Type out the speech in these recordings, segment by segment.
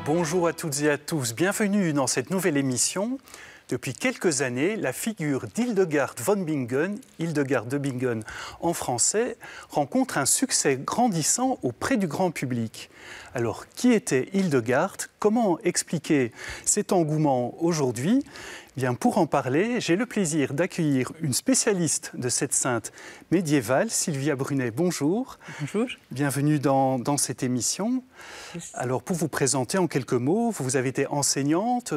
Bonjour à toutes et à tous, bienvenue dans cette nouvelle émission. Depuis quelques années, la figure d'Hildegard von Bingen, Hildegard de Bingen en français, rencontre un succès grandissant auprès du grand public. Alors, qui était Hildegard? Comment expliquer cet engouement aujourd'hui? Bien, pour en parler, j'ai le plaisir d'accueillir une spécialiste de cette sainte médiévale, Sylvia Brunet. Bonjour. Bonjour. Bienvenue dans cette émission. Alors, pour vous présenter en quelques mots, vous avez été enseignante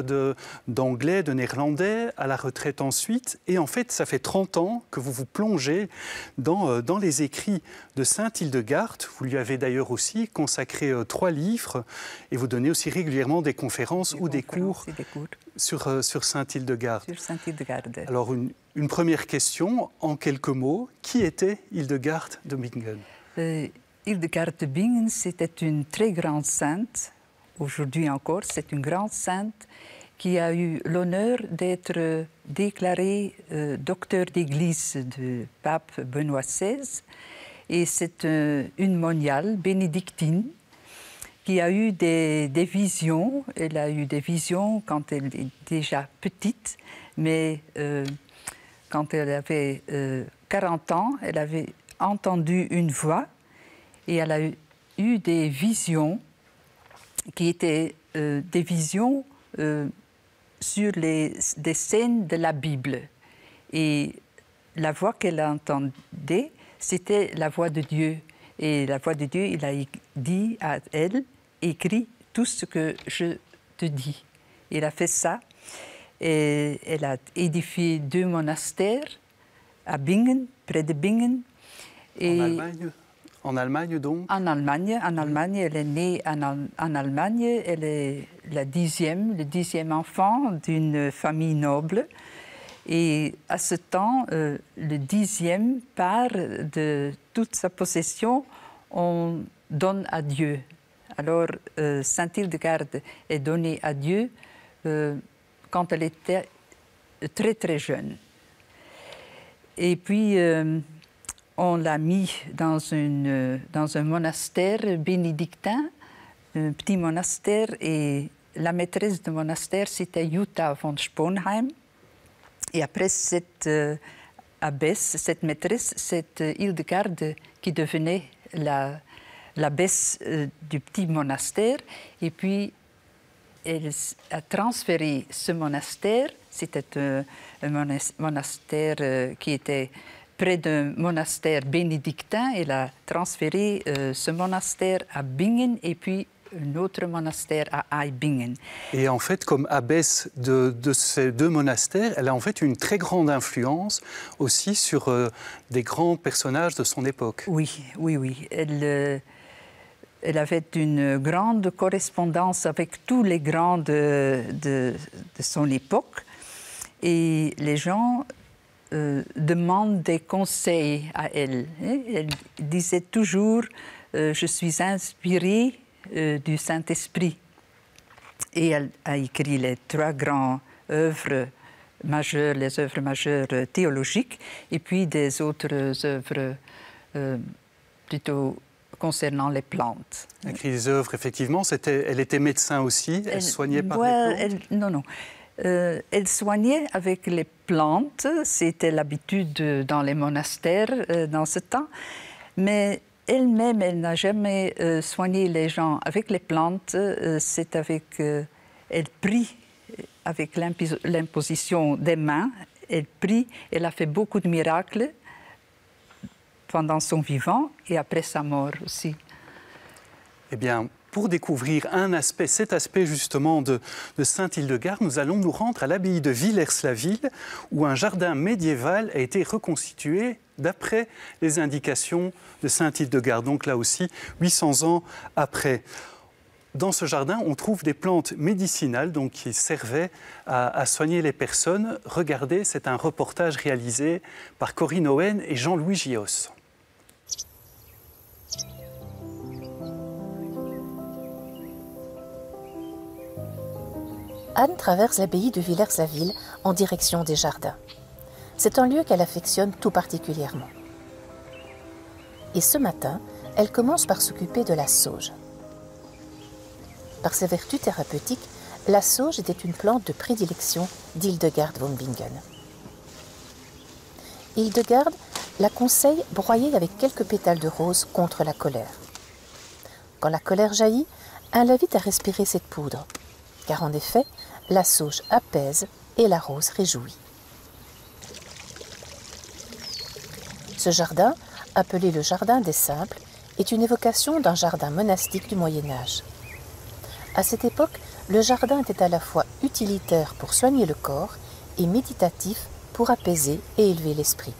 d'anglais, de néerlandais, à la retraite ensuite. Et en fait, ça fait 30 ans que vous vous plongez dans les écrits de sainte Hildegard. Vous lui avez d'ailleurs aussi consacré 3 livres et vous donnez aussi régulièrement des conférences ou des cours sur sainte Hildegard. Sur sainte Hildegard. Alors, une première question, en quelques mots. Qui était Hildegard de Bingen? Hildegard de Bingen, c'était une très grande sainte. Aujourd'hui encore, c'est une grande sainte qui a eu l'honneur d'être déclarée docteur d'Église du pape Benoît XVI. Et c'est une moniale bénédictine qui a eu des visions. Elle a eu des visions quand elle est déjà petite, mais quand elle avait 40 ans, elle avait entendu une voix et elle a eu des visions qui étaient des visions sur des scènes de la Bible. Et la voix qu'elle entendait, c'était la voix de Dieu. Et la voix de Dieu, il a dit à elle, écris tout ce que je te dis. Elle a fait ça. Et elle a édifié 2 monastères à Bingen, près de Bingen. Et en Allemagne donc? En Allemagne, elle est née en Allemagne. Elle est le 10e enfant d'une famille noble. Et à ce temps, le 10e part de toute sa possession, on donne à Dieu. Alors, sainte Hildegard est donnée à Dieu quand elle était très très jeune. Et puis, on l'a mis dans un monastère bénédictin, un petit monastère, et la maîtresse du monastère, c'était Jutta von Sponheim. Et après cette abbesse, cette maîtresse, c'est Hildegard qui devenait l'abbesse du petit monastère. Et puis, elle a transféré ce monastère. C'était un monastère qui était près d'un monastère bénédictin. Elle a transféré ce monastère à Bingen et puis un autre monastère à Eibingen. Et en fait, comme abbesse de ces 2 monastères, elle a en fait une très grande influence aussi sur des grands personnages de son époque. Oui. Elle avait une grande correspondance avec tous les grands de son époque. Et les gens demandent des conseils à elle. Elle disait toujours « Je suis inspirée du Saint-Esprit ». Et elle a écrit les 3 grandes œuvres majeures, les œuvres majeures théologiques, et puis des autres œuvres plutôt concernant les plantes. Elle a écrit des œuvres, effectivement. Elle était médecin aussi, elle soignait par les plantes? Non. Elle soignait avec les plantes, c'était l'habitude dans les monastères dans ce temps, mais elle-même, elle n'a jamais soigné les gens avec les plantes, c'est elle prie avec l'imposition des mains, elle prie, elle a fait beaucoup de miracles pendant son vivant et après sa mort aussi. Eh bien, pour découvrir cet aspect justement de sainte Hildegard, nous allons nous rendre à l'abbaye de Villers-la-Ville, où un jardin médiéval a été reconstitué d'après les indications de sainte Hildegard. Donc là aussi, 800 ans après. Dans ce jardin, on trouve des plantes médicinales donc, qui servaient à soigner les personnes. Regardez, c'est un reportage réalisé par Corinne Owen et Jean-Louis Gios. Anne traverse l'abbaye de Villers-la-Ville en direction des jardins. C'est un lieu qu'elle affectionne tout particulièrement. Et ce matin, elle commence par s'occuper de la sauge. Par ses vertus thérapeutiques, la sauge était une plante de prédilection d'Hildegard von Bingen. Hildegard la conseille broyée avec quelques pétales de rose contre la colère. Quand la colère jaillit, elle l'invite à respirer cette poudre, car en effet, la sauge apaise et la rose réjouit. Ce jardin, appelé le jardin des simples, est une évocation d'un jardin monastique du Moyen-Âge. À cette époque, le jardin était à la fois utilitaire pour soigner le corps et méditatif pour apaiser et élever l'esprit.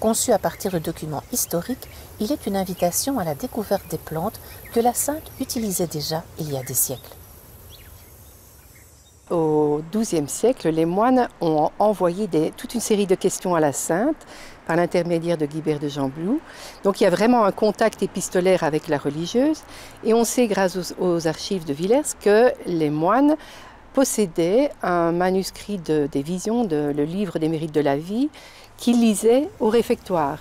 Conçu à partir de documents historiques, il est une invitation à la découverte des plantes que la sainte utilisait déjà il y a des siècles. Au XIIe siècle, les moines ont envoyé toute une série de questions à la sainte par l'intermédiaire de Guibert de Gembloux. Donc il y a vraiment un contact épistolaire avec la religieuse et on sait grâce aux archives de Villers que les moines possédaient un manuscrit des visions, le livre des mérites de la vie, qu'ils lisaient au réfectoire.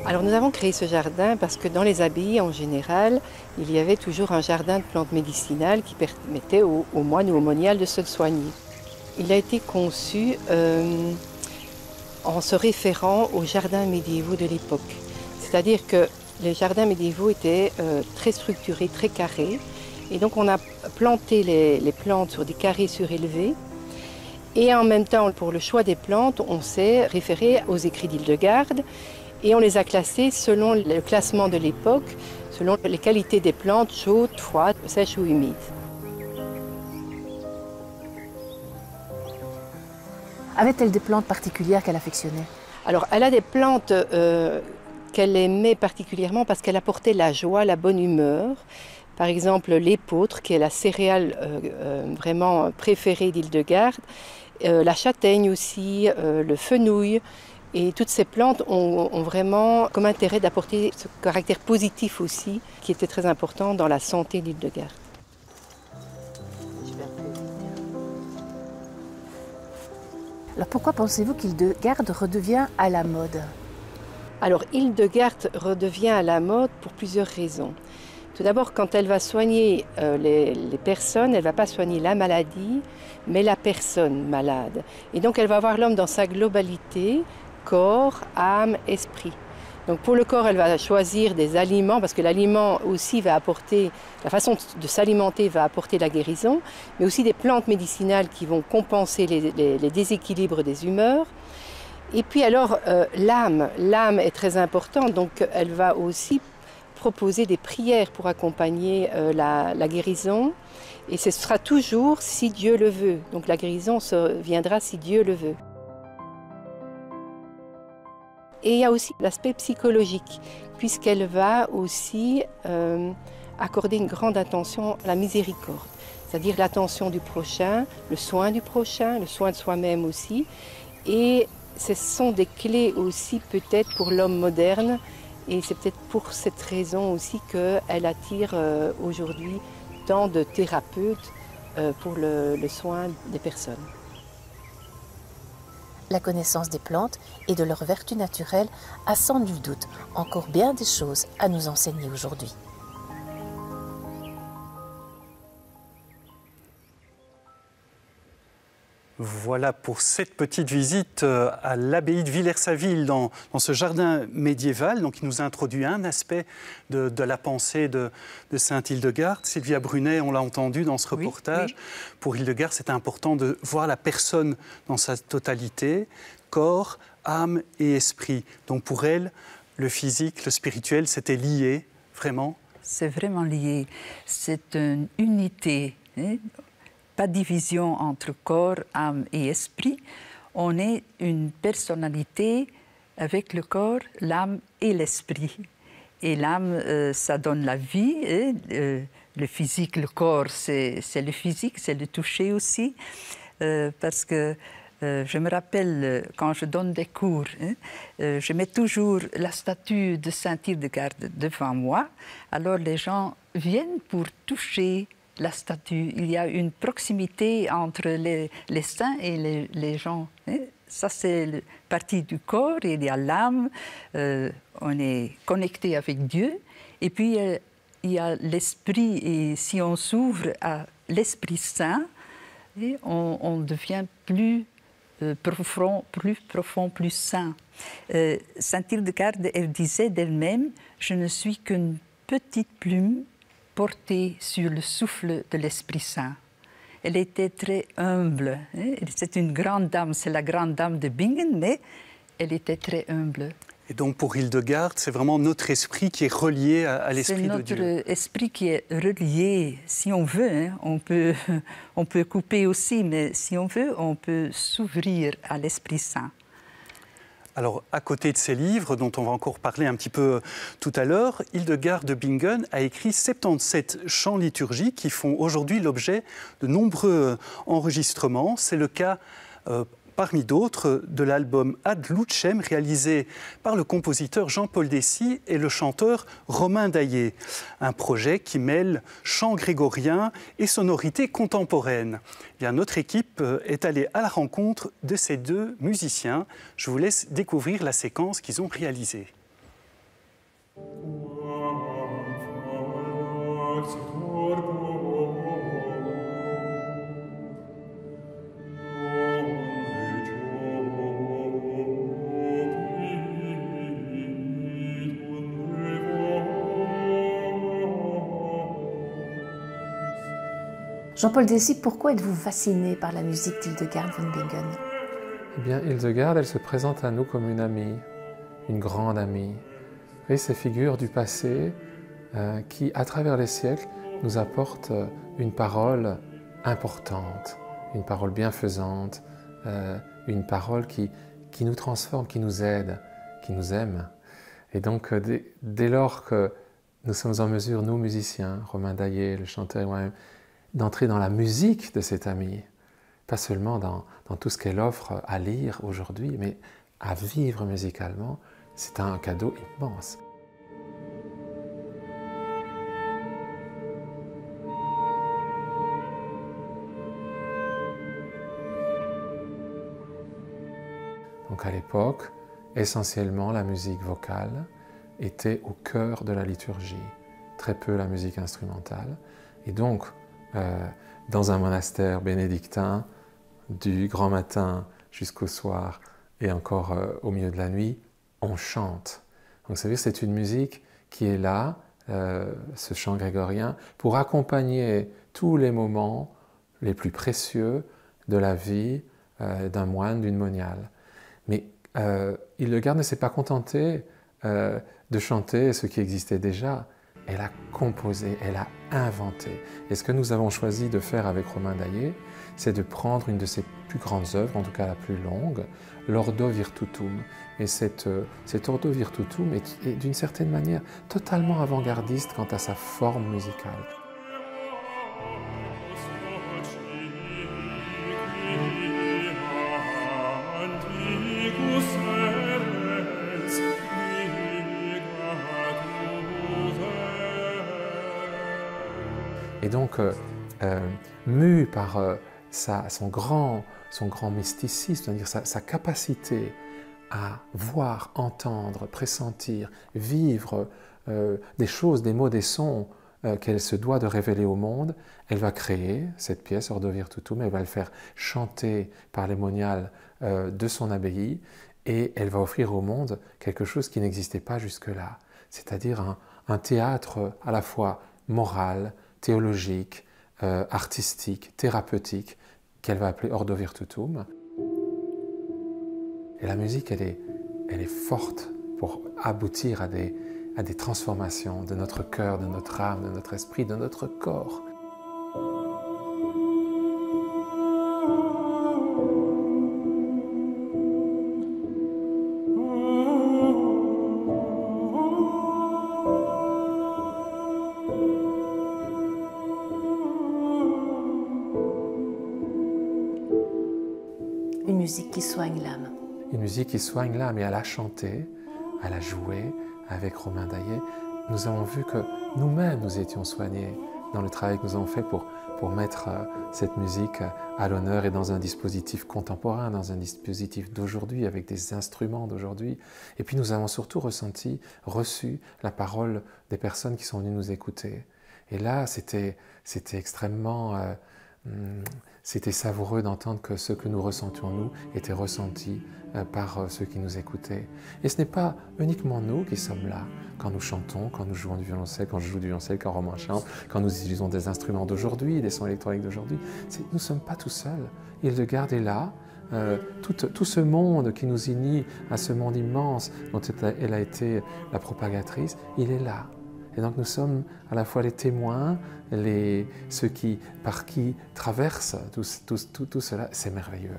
Alors nous avons créé ce jardin parce que dans les abbayes en général, il y avait toujours un jardin de plantes médicinales qui permettait aux moines ou aux moniales de se soigner. Il a été conçu en se référant aux jardins médiévaux de l'époque. C'est-à-dire que les jardins médiévaux étaient très structurés, très carrés. Et donc on a planté les plantes sur des carrés surélevés. Et en même temps, pour le choix des plantes, on s'est référé aux écrits d'Hildegard. Et on les a classées selon le classement de l'époque, selon les qualités des plantes, chaudes, froides, sèches ou humides. Avait-elle des plantes particulières qu'elle affectionnait? Alors, elle a des plantes qu'elle aimait particulièrement parce qu'elle apportait la joie, la bonne humeur. Par exemple, l'épeautre, qui est la céréale vraiment préférée d'Hildegard, la châtaigne aussi, le fenouil. Et toutes ces plantes ont vraiment comme intérêt d'apporter ce caractère positif aussi, qui était très important dans la santé d'Hildegard. Alors pourquoi pensez-vous qu'Hildegard redevient à la mode? Alors Hildegard redevient à la mode pour plusieurs raisons. Tout d'abord, quand elle va soigner les personnes, elle ne va pas soigner la maladie, mais la personne malade. Et donc elle va voir l'homme dans sa globalité, corps, âme, esprit. Donc pour le corps, elle va choisir des aliments, parce que l'aliment aussi va apporter, la façon de s'alimenter va apporter la guérison, mais aussi des plantes médicinales qui vont compenser les déséquilibres des humeurs. Et puis alors, l'âme est très importante, donc elle va aussi proposer des prières pour accompagner la guérison. Et ce sera toujours si Dieu le veut. Donc la guérison viendra si Dieu le veut. Et il y a aussi l'aspect psychologique, puisqu'elle va aussi accorder une grande attention à la miséricorde, c'est-à-dire l'attention du prochain, le soin de soi-même aussi. Et ce sont des clés aussi peut-être pour l'homme moderne, et c'est peut-être pour cette raison aussi qu'elle attire aujourd'hui tant de thérapeutes pour le soin des personnes. La connaissance des plantes et de leurs vertus naturelles a sans nul doute encore bien des choses à nous enseigner aujourd'hui. Voilà pour cette petite visite à l'abbaye de Villers-la-Ville dans ce jardin médiéval, donc qui nous a introduit un aspect de la pensée de Sainte Hildegard. Sylvia Brunet, on l'a entendu dans ce reportage. Oui, oui. Pour Hildegard, c'était important de voir la personne dans sa totalité, corps, âme et esprit. Donc pour elle, le physique, le spirituel, c'était lié, vraiment? C'est vraiment lié. C'est une unité. Hein? Pas de division entre corps, âme et esprit. On est une personnalité avec le corps, l'âme et l'esprit. Et l'âme, ça donne la vie. Et, le physique, le corps, c'est le physique, c'est le toucher aussi. Parce que je me rappelle, quand je donne des cours, je mets toujours la statue de Sainte Hildegard devant moi. Alors les gens viennent pour toucher la statue. Il y a une proximité entre les saints et les gens. Ça, c'est la partie du corps. Il y a l'âme, on est connecté avec Dieu. Et puis, il y a l'esprit. Et si on s'ouvre à l'Esprit Saint, on devient plus profond, plus saint. Sainte Hildegarde, elle disait d'elle-même « Je ne suis qu'une petite plume portée sur le souffle de l'Esprit Saint ». Elle était très humble. C'est une grande dame, c'est la grande dame de Bingen, mais elle était très humble. Et donc pour Hildegarde, c'est vraiment notre esprit qui est relié à l'esprit de Dieu. C'est notre esprit qui est relié, si on veut. On peut couper aussi, mais si on veut, on peut s'ouvrir à l'Esprit Saint. Alors, à côté de ces livres, dont on va encore parler un petit peu tout à l'heure, Hildegarde de Bingen a écrit 77 chants liturgiques qui font aujourd'hui l'objet de nombreux enregistrements. C'est le cas, parmi d'autres, de l'album Ad Lucem, réalisé par le compositeur Jean-Paul Dessy et le chanteur Romain Daillé. Un projet qui mêle chant grégorien et sonorité contemporaine. Bien, notre équipe est allée à la rencontre de ces deux musiciens. Je vous laisse découvrir la séquence qu'ils ont réalisée. Jean-Paul Dessy, pourquoi êtes-vous fasciné par la musique d'Hildegarde von Bingen? Eh bien, Hildegarde, elle se présente à nous comme une amie, une grande amie. Vous voyez, ces figures du passé qui, à travers les siècles, nous apportent une parole importante, une parole bienfaisante, une parole qui nous transforme, qui nous aide, qui nous aime. Et donc, dès lors que nous sommes en mesure, nous musiciens, Romain Daillé, le chanteur et moi-même, d'entrer dans la musique de cette amie, pas seulement dans tout ce qu'elle offre à lire aujourd'hui, mais à vivre musicalement, c'est un cadeau immense. Donc à l'époque, essentiellement la musique vocale était au cœur de la liturgie, très peu la musique instrumentale. Et donc, dans un monastère bénédictin, du grand matin jusqu'au soir et encore au milieu de la nuit, on chante. Donc ça veut dire que c'est une musique qui est là, ce chant grégorien, pour accompagner tous les moments les plus précieux de la vie d'un moine, d'une moniale. Mais Hildegarde ne s'est pas contentée de chanter ce qui existait déjà. Elle a composé, elle a inventé. Et ce que nous avons choisi de faire avec Romain Daillé, c'est de prendre une de ses plus grandes œuvres, en tout cas la plus longue, l'Ordo Virtutum. Et cet Ordo Virtutum est d'une certaine manière totalement avant-gardiste quant à sa forme musicale. Et donc, mu par son grand mysticisme, c'est-à-dire sa capacité à voir, entendre, pressentir, vivre des choses, des mots, des sons qu'elle se doit de révéler au monde, elle va créer cette pièce, Ordo Virtutum, elle va le faire chanter par les moniales de son abbaye, et elle va offrir au monde quelque chose qui n'existait pas jusque-là, c'est-à-dire un théâtre à la fois moral, théologique, artistique, thérapeutique, qu'elle va appeler Ordo Virtutum. Et la musique, elle est forte pour aboutir à des transformations de notre cœur, de notre âme, de notre esprit, de notre corps. Une musique qui soigne l'âme. Une musique qui soigne l'âme, et elle a chanté, elle a joué avec Romain Daillé. Nous avons vu que nous-mêmes nous étions soignés dans le travail que nous avons fait pour mettre cette musique à l'honneur et dans un dispositif contemporain, dans un dispositif d'aujourd'hui, avec des instruments d'aujourd'hui. Et puis nous avons surtout reçu la parole des personnes qui sont venues nous écouter. Et là, c'était extrêmement... c'était savoureux d'entendre que ce que nous ressentions, nous, était ressenti par ceux qui nous écoutaient. Et ce n'est pas uniquement nous qui sommes là, quand nous chantons, quand nous jouons du violoncelle, quand je joue du violoncelle, quand Romain chante, quand nous utilisons des instruments d'aujourd'hui, des sons électroniques d'aujourd'hui. Nous ne sommes pas tout seuls. Hildegarde est là. Tout ce monde qui nous unit à ce monde immense dont elle a été la propagatrice, il est là. Et donc nous sommes à la fois les témoins, ceux par qui traverse tout cela. C'est merveilleux.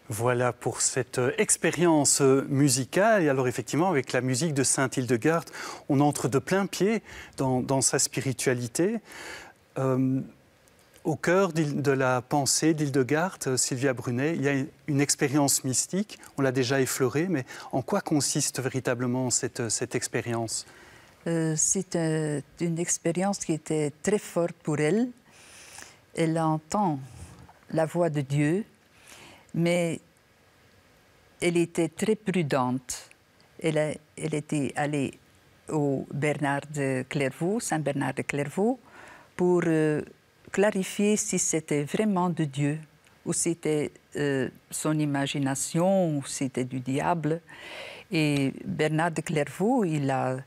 Voilà pour cette expérience musicale. Et alors effectivement, avec la musique de Sainte Hildegarde, on entre de plein pied dans sa spiritualité. Au cœur de la pensée d'Hildegarde, Sylvia Brunet, il y a une expérience mystique. On l'a déjà effleurée, mais en quoi consiste véritablement cette expérience? C'est une expérience qui était très forte pour elle. Elle entend la voix de Dieu, mais elle était très prudente. Elle était allée au Bernard de Clairvaux, Saint-Bernard de Clairvaux, pour clarifier si c'était vraiment de Dieu, ou c'était son imagination, ou c'était du diable. Et Bernard de Clairvaux, il a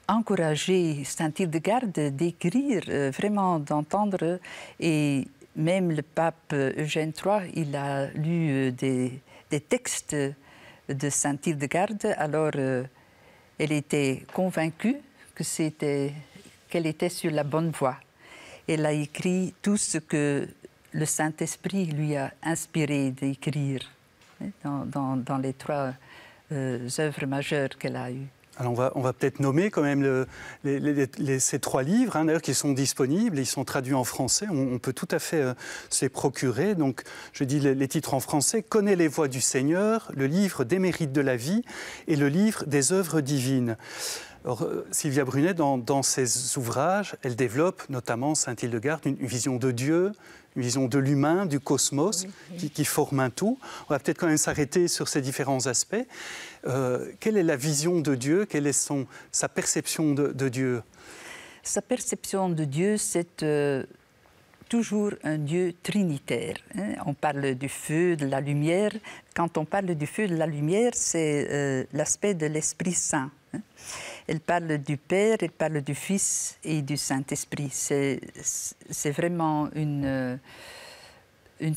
encouragé Sainte Hildegarde d'écrire, vraiment d'entendre. Et même le pape Eugène III, il a lu des textes de Sainte Hildegarde. Alors, elle était convaincue qu'elle était sur la bonne voie. Elle a écrit tout ce que le Saint-Esprit lui a inspiré d'écrire dans les 3 œuvres majeures qu'elle a eues. Alors on va peut-être nommer quand même ces 3 livres, d'ailleurs, qui sont disponibles, ils sont traduits en français, on peut tout à fait se les procurer. Donc, je dis les titres en français: Connais les voies du Seigneur, le livre des mérites de la vie et le livre des œuvres divines. Alors, Sylvia Brunet, dans ses ouvrages, elle développe notamment, Sainte Hildegarde, une vision de Dieu, une vision de l'humain, du cosmos, qui forme un tout. On va peut-être quand même s'arrêter sur ces différents aspects. Quelle est la vision de Dieu? Quelle est sa perception de Dieu? Sa perception de Dieu, c'est toujours un Dieu trinitaire. On parle du feu, de la lumière. Quand on parle du feu, de la lumière, c'est l'aspect de l'Esprit Saint. Elle parle du Père, elle parle du Fils et du Saint-Esprit. C'est vraiment une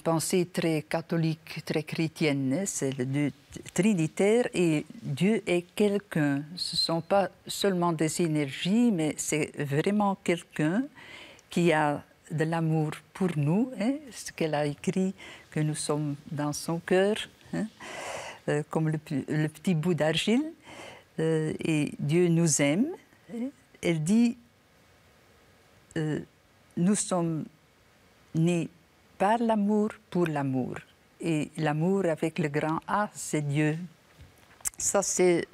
pensée très catholique, très chrétienne. C'est le Dieu trinitaire et Dieu est quelqu'un. Ce ne sont pas seulement des énergies, mais c'est vraiment quelqu'un qui a de l'amour pour nous. Ce qu'elle a écrit, que nous sommes dans son cœur, comme le petit bout d'argile. Et Dieu nous aime. Elle dit nous sommes nés par l'amour, pour l'amour. Et l'amour avec le grand A, c'est Dieu. Ça, c'est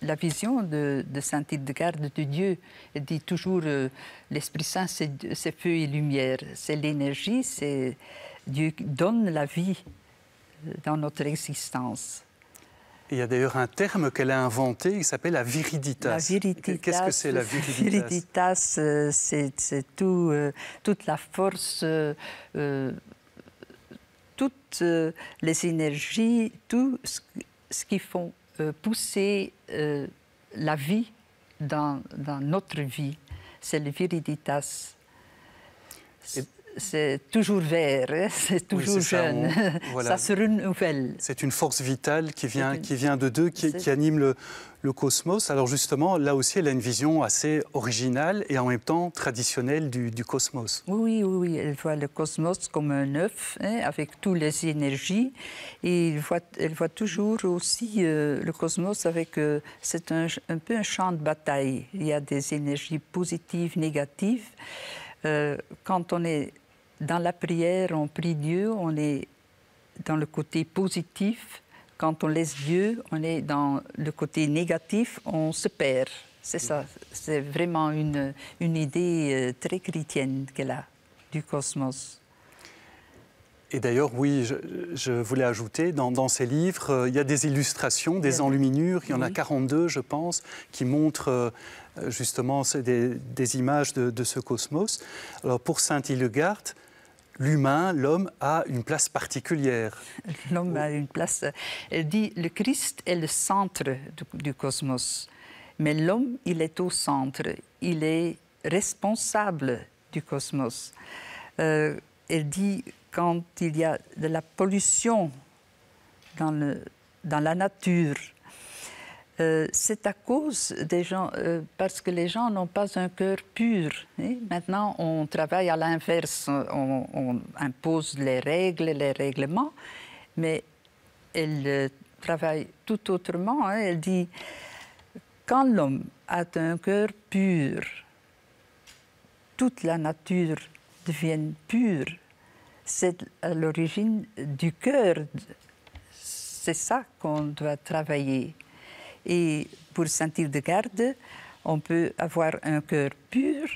la vision de Sainte Hildegarde de Dieu. Elle dit toujours l'Esprit Saint, c'est feu et lumière. C'est l'énergie, c'est Dieu qui donne la vie dans notre existence. Il y a d'ailleurs un terme qu'elle a inventé qui s'appelle la viriditas. La viriditas. Qu'est-ce que c'est la viriditas? Viriditas, c'est toute la force, toutes les énergies, tout ce qui font pousser la vie dans notre vie. C'est le viriditas. c'est toujours vert, hein, c'est toujours jeune, voilà. Ça se renouvelle. C'est une force vitale qui vient de Dieu, qui anime le cosmos. Alors justement, là aussi, elle a une vision assez originale et en même temps traditionnelle du cosmos. Oui, elle voit le cosmos comme un œuf, hein, avec toutes les énergies. Et elle voit toujours aussi le cosmos avec... c'est un peu un champ de bataille. Il y a des énergies positives, négatives. Quand on est dans la prière, on prie Dieu, on est dans le côté positif. Quand on laisse Dieu, on est dans le côté négatif, on se perd. C'est ça, c'est vraiment une idée très chrétienne qu'elle a du cosmos. Et d'ailleurs, oui, je voulais ajouter, dans ces livres, il y a des illustrations, des enluminures, il y en a 42, je pense, qui montrent justement des images de ce cosmos. Alors pour Sainte Hildegarde, l'homme a une place particulière. L'homme a une place... Elle dit, le Christ est le centre du cosmos, mais l'homme, il est au centre, il est responsable du cosmos. Elle dit, quand il y a de la pollution dans la nature, c'est à cause des gens, parce que les gens n'ont pas un cœur pur. Hein? Maintenant, on travaille à l'inverse, on impose les règles, les règlements, mais elle travaille tout autrement. Hein? Elle dit, quand l'homme a un cœur pur, toute la nature devient pure. C'est à l'origine du cœur. C'est ça qu'on doit travailler. Et pour Sainte Hildegarde, on peut avoir un cœur pur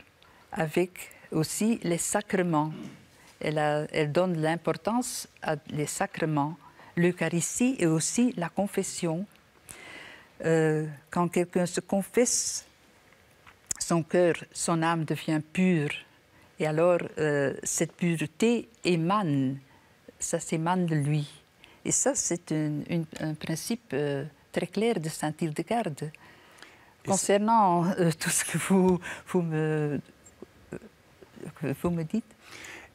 avec aussi les sacrements. Elle donne l'importance aux sacrements, l'Eucharistie et aussi la confession. Quand quelqu'un se confesse, son cœur, son âme devient pure. Et alors, cette pureté émane, ça s'émane de lui. Et ça, c'est un principe très clair de Sainte Hildegarde. Concernant tout ce que vous me dites.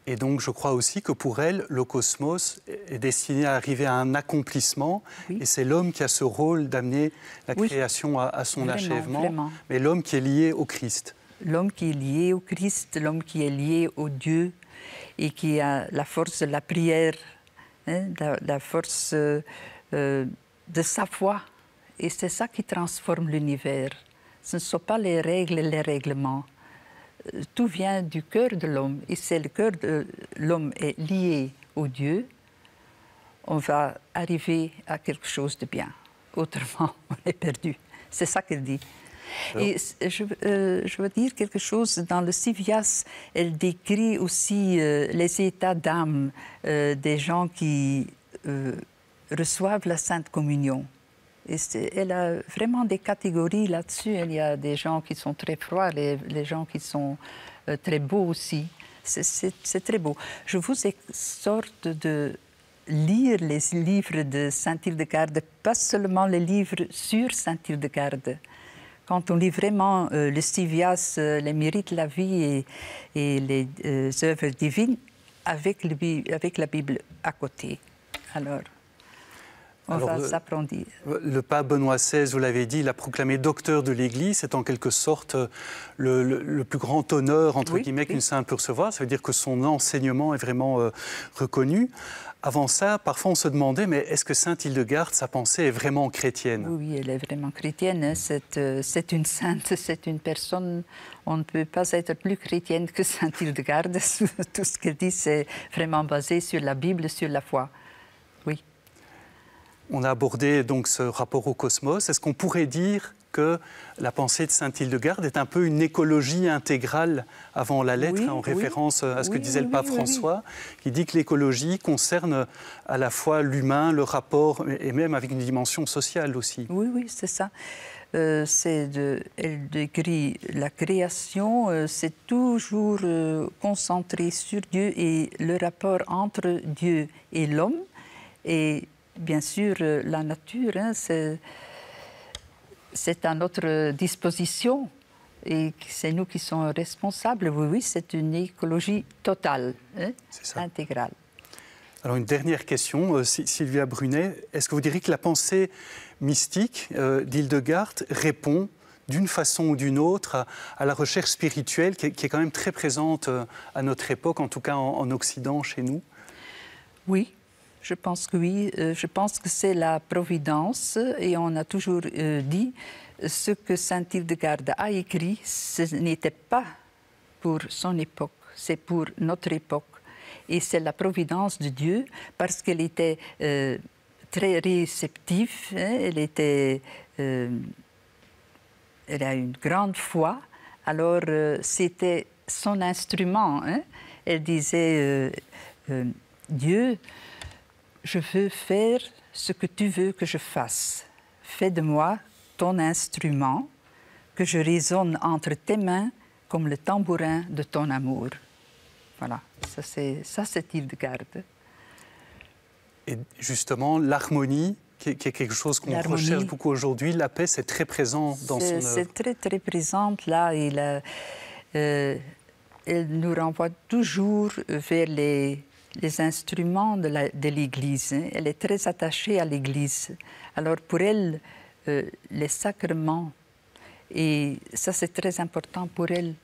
Et donc, je crois aussi que pour elle, le cosmos est destiné à arriver à un accomplissement. Oui. Et c'est l'homme qui a ce rôle d'amener la création à son achèvement. Vraiment. Mais l'homme qui est lié au Christ. L'homme qui est lié au Christ, l'homme qui est lié au Dieu et qui a la force de la prière, hein, la force de sa foi. Et c'est ça qui transforme l'univers. Ce ne sont pas les règles et les règlements. Tout vient du cœur de l'homme. Et si le cœur de l'homme est lié au Dieu, on va arriver à quelque chose de bien. Autrement, on est perdu. C'est ça qu'elle dit. Et je veux dire quelque chose. Dans le Civias, elle décrit aussi les états d'âme des gens qui reçoivent la Sainte Communion. Et elle a vraiment des catégories là-dessus. Il y a des gens qui sont très froids, les gens qui sont très beaux aussi. C'est très beau. Je vous exhorte de lire les livres de Sainte Hildegarde, pas seulement les livres sur Sainte Hildegarde. Quand on lit vraiment le Civias, les mérites de la vie et les œuvres divines, avec la Bible à côté. Alors, on va s'approfondir. Le pape Benoît XVI, vous l'avez dit, il a proclamé docteur de l'Église. C'est en quelque sorte le plus grand honneur, entre guillemets, qu'une sainte peut recevoir. Ça veut dire que son enseignement est vraiment reconnu. Avant ça, parfois on se demandait, mais est-ce que Sainte Hildegarde, sa pensée est vraiment chrétienne? Oui, elle est vraiment chrétienne. Hein. C'est une sainte, c'est une personne. On ne peut pas être plus chrétienne que Sainte Hildegarde. Tout ce qu'elle dit, c'est vraiment basé sur la Bible, sur la foi. Oui. On a abordé donc ce rapport au cosmos. Est-ce qu'on pourrait dire que la pensée de Sainte Hildegarde est un peu une écologie intégrale avant la lettre, en référence à ce que disait le pape François, qui dit que l'écologie concerne à la fois l'humain, le rapport, et même avec une dimension sociale aussi. Oui, c'est ça. Elle décrit la création, c'est toujours concentré sur Dieu et le rapport entre Dieu et l'homme. Et bien sûr, la nature, hein, c'est à notre disposition. et c'est nous qui sommes responsables. Oui, oui, c'est une écologie totale, hein, intégrale. Alors une dernière question, Sylvia Brunet, est-ce que vous diriez que la pensée mystique d'Hildegard répond d'une façon ou d'une autre à la recherche spirituelle qui est quand même très présente à notre époque, en tout cas en Occident, chez nous? Oui, je pense que oui. Je pense que c'est la providence et on a toujours dit ce que saint Hildegard a écrit, ce n'était pas pour son époque, c'est pour notre époque. Et c'est la providence de Dieu parce qu'elle était très réceptive, hein, elle a une grande foi, alors c'était son instrument. Hein. Elle disait, Dieu, je veux faire ce que tu veux que je fasse. Fais de moi ton instrument, que je résonne entre tes mains comme le tambourin de ton amour. Voilà, ça c'est Hildegard. Et justement, l'harmonie, qui est quelque chose qu'on recherche beaucoup aujourd'hui, la paix, c'est très présent dans son œuvre. C'est très, très présente là. Elle nous renvoie toujours vers les instruments de l'Église. Hein. Elle est très attachée à l'Église. Alors pour elle, les sacrements, et ça c'est très important pour elle,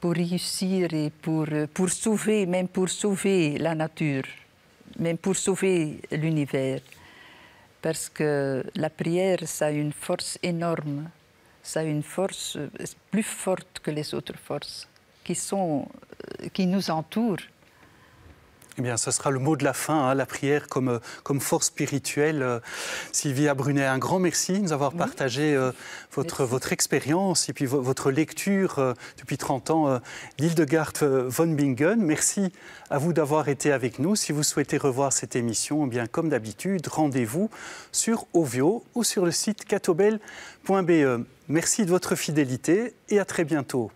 pour réussir et pour sauver, même pour sauver la nature, même pour sauver l'univers. Parce que la prière, ça a une force énorme, ça a une force plus forte que les autres forces qui nous entourent. Eh bien, ce sera le mot de la fin, hein, la prière comme force spirituelle. Sylvia Brunet, un grand merci de nous avoir partagé votre expérience et puis votre lecture depuis 30 ans d'Hildegard von Bingen. Merci à vous d'avoir été avec nous. Si vous souhaitez revoir cette émission, eh bien, comme d'habitude, rendez-vous sur Ovio ou sur le site catobel.be. Merci de votre fidélité et à très bientôt.